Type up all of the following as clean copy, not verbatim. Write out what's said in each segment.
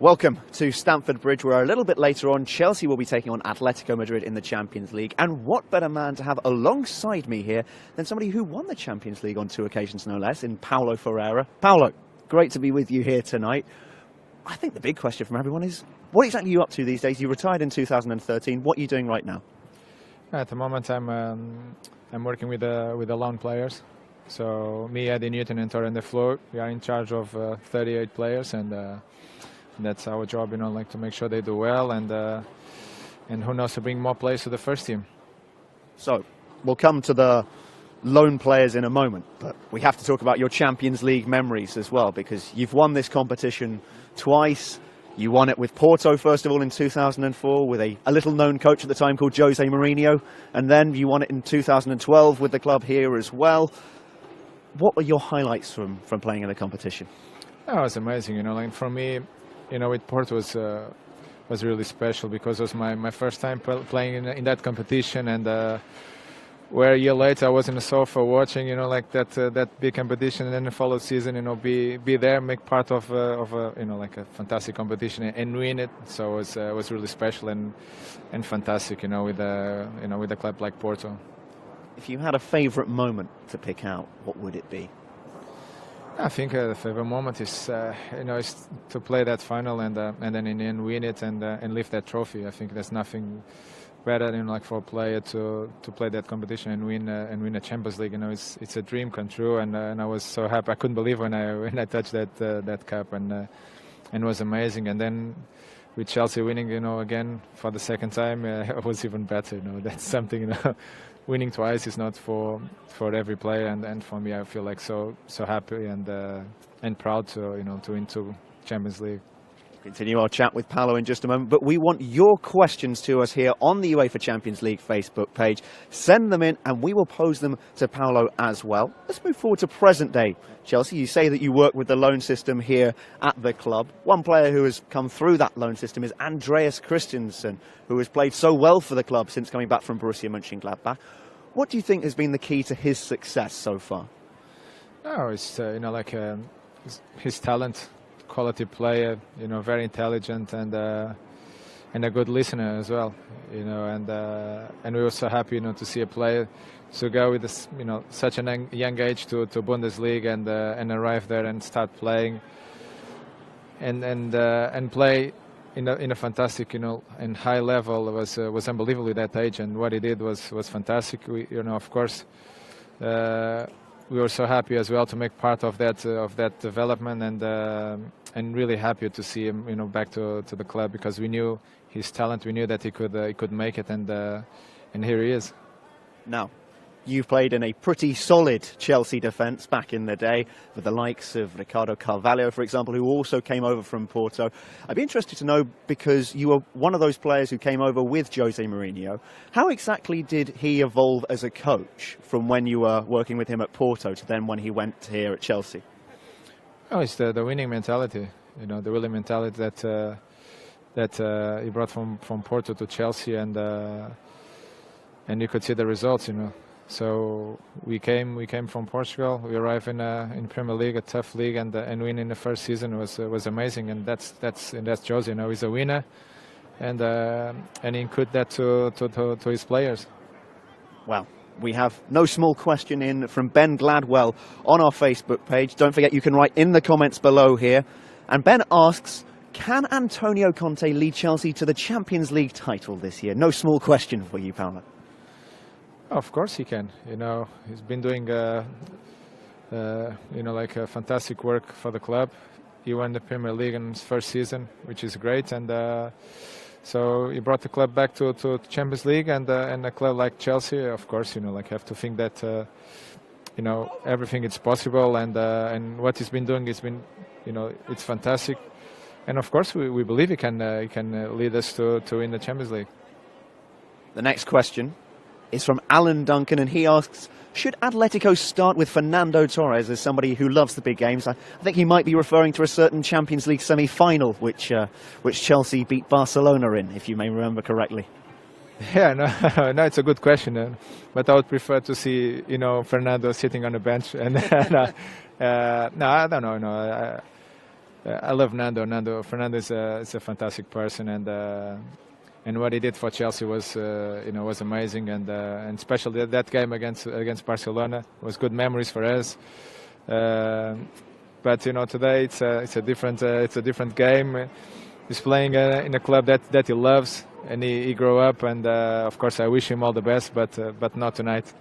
Welcome to Stamford Bridge, where a little bit later on, Chelsea will be taking on Atletico Madrid in the Champions League. And what better man to have alongside me here than somebody who won the Champions League on 2 occasions, no less, in Paulo Ferreira. Paulo, great to be with you here tonight. I think the big question from everyone is, what exactly are you up to these days? You retired in 2013. What are you doing right now? At the moment, I'm working with the loan players. So me, Eddie Newton, and Torren De Fleur, we are in charge of 38 players, and that's our job, you know, like to make sure they do well, and who knows, to bring more players to the first team. So we'll come to the loan players in a moment, but we have to talk about your Champions League memories as well, because you've won this competition twice. You won it with Porto, first of all, in 2004, with a little-known coach at the time called Jose Mourinho, and then you won it in 2012 with the club here as well. What were your highlights from playing in the competition? Oh, it was amazing, you know, like for me, you know, with Porto was really special, because it was my first time playing in that competition, and where a year later I was in the sofa watching, you know, like that big competition, and then the following season, you know, be there, make part of a you know, like a fantastic competition and win it. So it was really special and fantastic, you know, with a club like Porto. If you had a favourite moment to pick out, what would it be? I think the favorite moment is, you know, is to play that final and then in the end win it and lift that trophy. I think there's nothing better than, like, for a player to play that competition and win a Champions League. You know, it's a dream come true, and I was so happy. I couldn't believe when I touched that cup, and it was amazing. And then with Chelsea winning, you know, again for the second time, it was even better. You know, that's something, you know. Winning twice is not for every player, and for me, I feel like so happy and proud to, you know, to win 2 Champions League. Continue our chat with Paulo in just a moment, but we want your questions to us here on the UEFA Champions League Facebook page. Send them in and we will pose them to Paulo as well. Let's move forward to present day. Chelsea, you say that you work with the loan system here at the club. One player who has come through that loan system is Andreas Christensen, who has played so well for the club since coming back from Borussia Mönchengladbach. What do you think has been the key to his success so far? Oh, it's you know, like his talent, quality player, you know, very intelligent and a good listener as well, you know, and we were so happy, you know, to see a player to go with this, you know, such a young age to Bundesliga and arrive there and start playing and play in a fantastic, you know, and high level. Was unbelievable at that age, and what he did was fantastic. We, you know, of course, we were so happy as well to make part of that development, and really happy to see him, you know, back to the club, because we knew his talent, we knew that he could make it, and here he is. Now, you've played in a pretty solid Chelsea defence back in the day, with the likes of Ricardo Carvalho, for example, who also came over from Porto. I'd be interested to know, because you were one of those players who came over with Jose Mourinho, how exactly did he evolve as a coach from when you were working with him at Porto to then when he went here at Chelsea? Oh, it's the winning mentality, you know, the winning mentality that he brought from Porto to Chelsea, and you could see the results, you know. So we came from Portugal. We arrived in Premier League, a tough league, and win in the first season was amazing. And that's Jose. You know, he's a winner, and he include that to his players. Well, we have no small question in from Ben Gladwell on our Facebook page. Don't forget, you can write in the comments below here. And Ben asks, can Antonio Conte lead Chelsea to the Champions League title this year? No small question for you, Paulo. Of course he can. You know, he's been doing, you know, like a fantastic work for the club. He won the Premier League in his first season, which is great, and so he brought the club back to Champions League, and a club like Chelsea, of course, you know, like have to think that, you know, everything is possible, and what he's been doing has been, you know, it's fantastic, and of course we believe he can lead us to win the Champions League. The next question is from Alan Duncan, and he asks, should Atletico start with Fernando Torres as somebody who loves the big games? I think he might be referring to a certain Champions League semi-final which Chelsea beat Barcelona in, if you may remember correctly. Yeah, no, it's a good question, but I would prefer to see, you know, Fernando sitting on the bench, and no, I don't know, I love Fernando is a fantastic person, and what he did for Chelsea was was amazing, and especially that game against Barcelona was good memories for us. But today it's a different game. He's playing in a club that he loves, and he grew up, and of course I wish him all the best, but not tonight.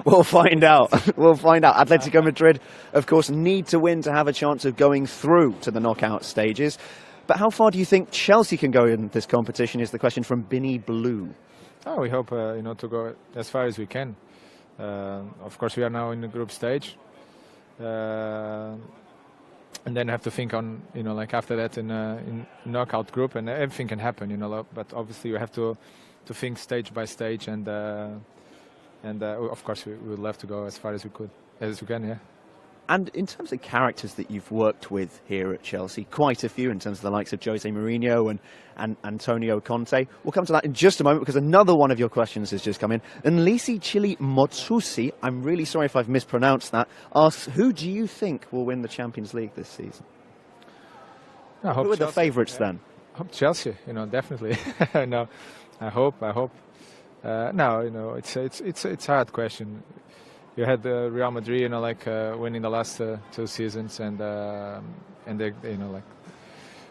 We'll find out. We'll find out. Atletico Madrid, of course, need to win to have a chance of going through to the knockout stages. But how far do you think Chelsea can go in this competition is the question from Binny Blue. Oh, we hope to go as far as we can. Of course, we are now in the group stage, and then have to think on after that in knockout group, and everything can happen. But obviously you have to think stage by stage, and of course we would love to go as far as we can. Yeah. And in terms of characters that you've worked with here at Chelsea, quite a few in terms of the likes of Jose Mourinho and Antonio Conte. We'll come to that in just a moment because another one of your questions has just come in. Nlisi Chili Motsusi, I'm really sorry if I've mispronounced that, asks, who do you think will win the Champions League this season? Who are Chelsea, the favourites then? I hope Chelsea, definitely. No, I hope. No, it's a hard question. You had Real Madrid, winning the last 2 seasons, and they,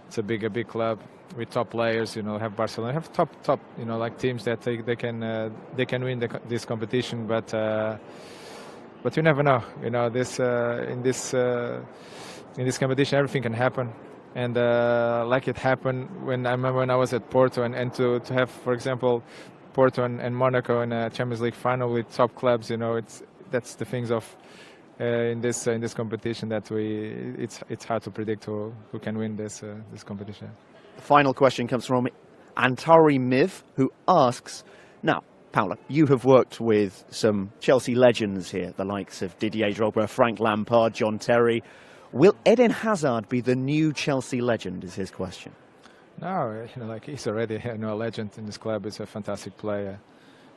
it's a big club with top players. Have Barcelona, have top, teams that they can win this competition, but you never know. In this competition, everything can happen, and like it happened when I remember when I was at Porto, and to have, for example, Porto and Monaco in a Champions League final with top clubs. That's the things of in this competition that it's hard to predict who can win this competition. The final question comes from Antari Miv, who asks, now, Paolo, you have worked with some Chelsea legends here, the likes of Didier Drogba, Frank Lampard, John Terry. Will Eden Hazard be the new Chelsea legend, is his question. No, he's already a legend in this club. He's a fantastic player.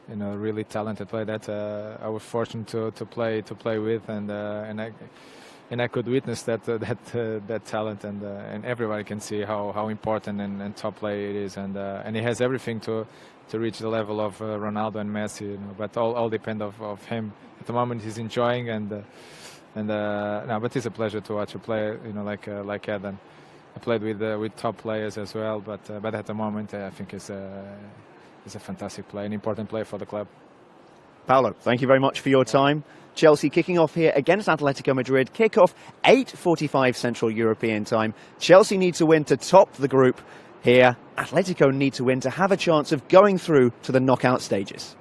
Really talented player that I was fortunate to play with, and I could witness that talent, and everybody can see how important and top player it is, and he has everything to reach the level of Ronaldo and Messi. But all depend of him. At the moment, he's enjoying, but it's a pleasure to watch a player like Eden. I played with top players as well, but at the moment I think he's a fantastic player, an important player for the club. Paolo, thank you very much for your time. Chelsea kicking off here against Atletico Madrid. Kick-off 8:45 Central European time. Chelsea need to win to top the group here. Atletico need to win to have a chance of going through to the knockout stages.